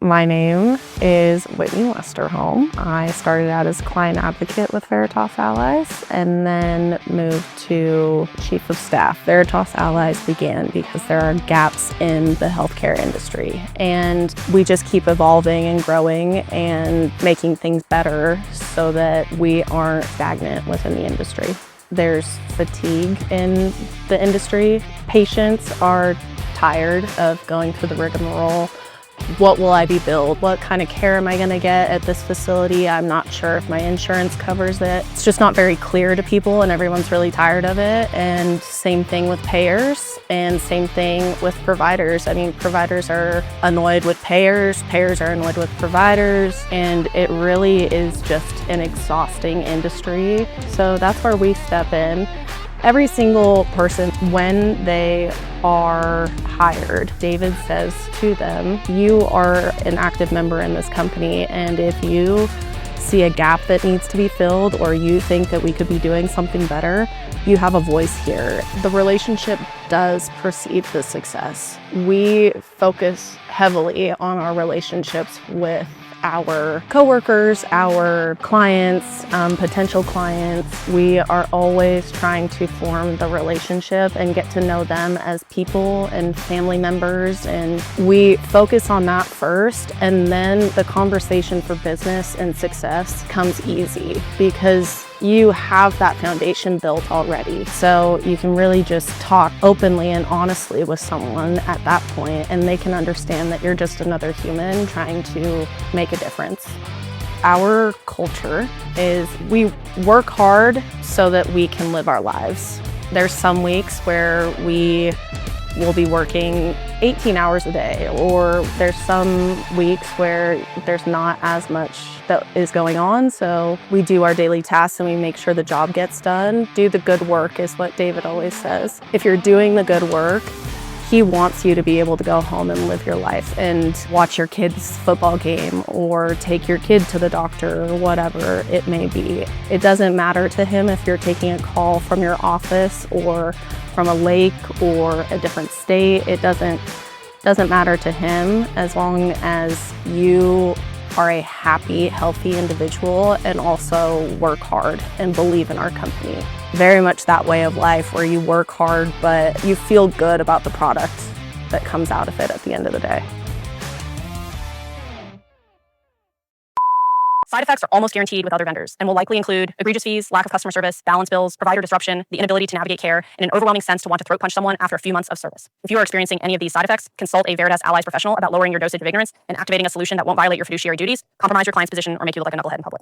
My name is Whitney Westerholm. I started out as client advocate with Veritas Allies and then moved to chief of staff. Veritas Allies began because there are gaps in the healthcare industry, and we just keep evolving and growing and making things better so that we aren't stagnant within the industry. There's fatigue in the industry. Patients are tired of going through the rigmarole. What will I be billed? What kind of care am I going to get at this facility? I'm not sure if my insurance covers it. It's just not very clear to people, and everyone's really tired of it. And same thing with payers, and same thing with providers. I mean, providers are annoyed with payers are annoyed with providers, and it really is just an exhausting industry. So that's where we step in. Every single person, when they are hired, David says to them, you are an active member in this company, and if you see a gap that needs to be filled or you think that we could be doing something better, you have a voice here. The relationship does precede the success. We focus heavily on our relationships with our coworkers, our clients, potential clients. We are always trying to form the relationship and get to know them as people and family members. And we focus on that first, and then the conversation for business and success comes easy because you have that foundation built already. So you can really just talk openly and honestly with someone at that point, and they can understand that you're just another human trying to make a difference. Our culture is we work hard so that we can live our lives. There's some weeks where we will be working 18 hours a day, or there's some weeks where there's not as much that is going on. So we do our daily tasks and we make sure the job gets done. Do the good work is what David always says. If you're doing the good work, he wants you to be able to go home and live your life and watch your kid's football game or take your kid to the doctor or whatever it may be. It doesn't matter to him if you're taking a call from your office or from a lake or a different state. It doesn't matter to him as long as you are a happy, healthy individual and also work hard and believe in our company. Very much that way of life where you work hard, but you feel good about the product that comes out of it at the end of the day. Side effects are almost guaranteed with other vendors and will likely include egregious fees, lack of customer service, balance bills, provider disruption, the inability to navigate care, and an overwhelming sense to want to throat punch someone after a few months of service. If you are experiencing any of these side effects, consult a Veritas Allies professional about lowering your dosage of ignorance and activating a solution that won't violate your fiduciary duties, compromise your client's position, or make you look like a knucklehead in public.